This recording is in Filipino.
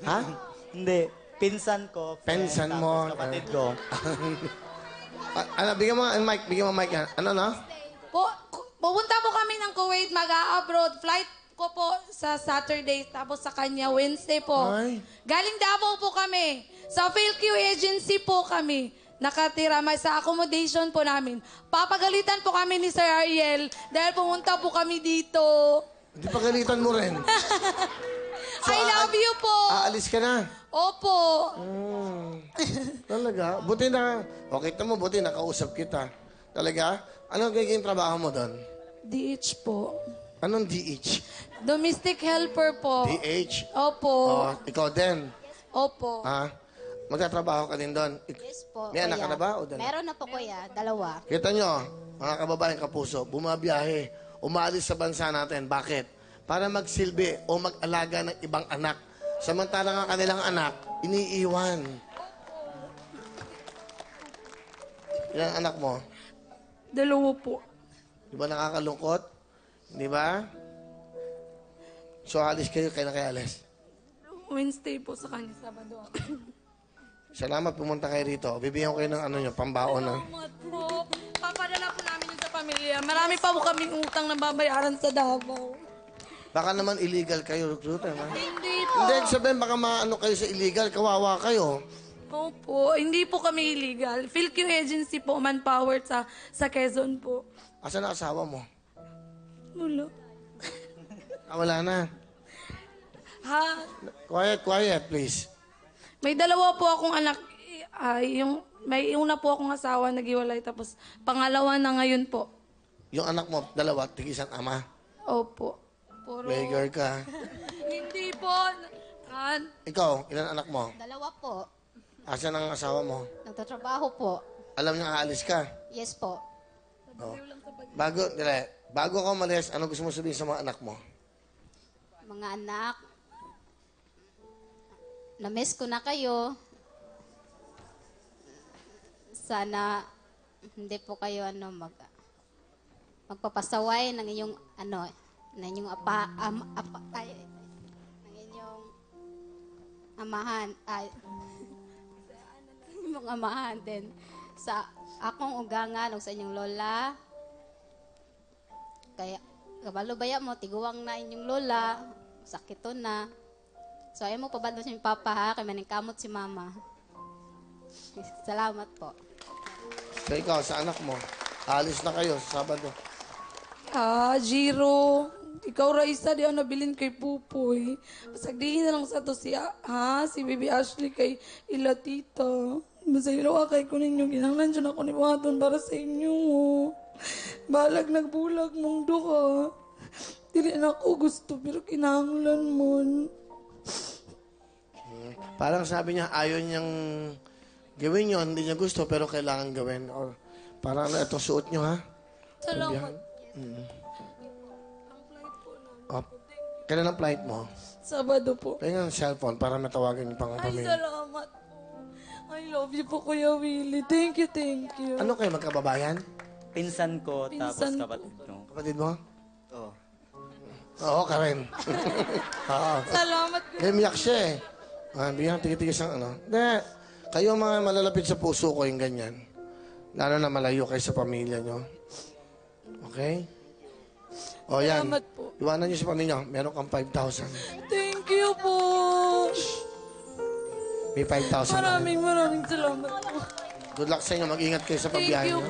Ha? Hindi. Pinsan ko. friend, Pinsan tapos mo. Kapatid ko. Ano, bigyan mo ang mic. Bigyan mo ang mic. Ano, no? Pupunta po kami ng Kuwait, mag-abroad. Flight ko po sa Saturday, tapos sa kanya Wednesday po. Ay. Galing Davao po kami. Sa PhilQ agency po kami. Nakatira sa accommodation po namin. Papagalitan po kami ni Sir Ariel dahil pumunta po kami dito. Hindi pagalitan mo rin. I love you po. Aalis ka na. Opo. Talaga? Buti na. Okay, tamo, buti nakausap kita. Talaga? Anong gagawin trabaho mo doon? DH po. Anong DH? Domestic helper po. DH? Opo. Oh, ikaw din. Opo. Ha? Magtatrabaho ka din doon. Yes po, May anak ka kuya. na ba? O dalawa? Meron na po, kuya. Dalawa. Kita nyo, mga kababaeng kapuso, bumabiyahe, umaalis sa bansa natin. Bakit? Para magsilbi o mag-alaga ng ibang anak. Samantalang ang kanilang anak, iniiwan. Ilang anak mo? Dalawa po. Di ba nakakalungkot? Di ba? So, alis kayo, kailan kayo alis? Wednesday po sa kanya, Sabado. Salamat, pumunta kayo rito. Bibigyan ko kayo ng ano nyo, pambaon na. Salamat po. Papadala po namin yun sa pamilya. Marami pa po kaming utang na babayaran sa Davao. Baka naman illegal kayo, recruiter, ha? Hindi po. Hindi, sabihin, baka maano kayo sa illegal, kawawa kayo. Opo, hindi po kami illegal. PhilQ agency po, manpower sa Quezon po. Asan ang asawa mo? Wala. Wala na. Ha? Quiet, please. May dalawa po akong anak. May una po akong asawa, naghiwalay. Tapos pangalawa na ngayon po. Yung anak mo, dalawa, tigisan ama. Opo. Puro... Beggar ka. Hindi po. Ikaw, ilan anak mo? Dalawa po. Asan ang asawa mo? Nagtatrabaho po. Alam niya aalis ka. Yes po. Oh. Bago ka umalis, ano gusto mo sabihin sa mga anak mo? Mga anak, na-miss ko na kayo. Sana hindi po kayo magpapasaway ng inyong ng inyong ng inyong amahan inyong amahan din sa akong ugangan o sa inyong lola. Kaya kabalo baya mo tiguwang na inyong lola, sakito na. So ayaw mo pabadlo si papa ha, kaya maningkamot si mama. Salamat po. So ikaw, sa anak mo, aalis na kayo sa Sabado. Jiro. Ikaw, Raisa, di ako nabilin kay Pupoy. Masagdihin na lang sa to si Baby Ashley kay ila tita. Masaylo kay ko ninyo, ginanglan dyan ako ni Waton para sa inyo. Balag nagbulag mong duka. Dili na ako gusto, pero kinanglan mo. Parang sabi niya, ayaw niyang gawin yun, hindi niya gusto, pero kailangan gawin. Or parang ito, suot niyo, ha? Salamat. Oh, kailan ang flight mo? Sabado po. Tingnan ang cellphone para matawagan yung Ay, pangpamilya. salamat. I love you po, Kuya Willie. Thank you, thank you. Ano kayo, magkababayan? Pinsan ko, tapos Pinsan ko. kapatid ko. Kapatid mo? Oo. Oo, ka rin. Oo. Salamat, Kuya. Kaya miyak siya eh. Bigyan tigil-tigil ang ano. Hindi. Kayo mga malalapit sa puso ko yung ganyan. Lalo na malayo kayo sa pamilya nyo. Okay? O yan. Salamat po. Iwanan nyo sa pamilya. Meron kang 5,000. Thank you po. May 5,000 na. Maraming salamat po. Good luck sa inyo. Mag-ingat kayo sa Thank pagbiyahe you nyo.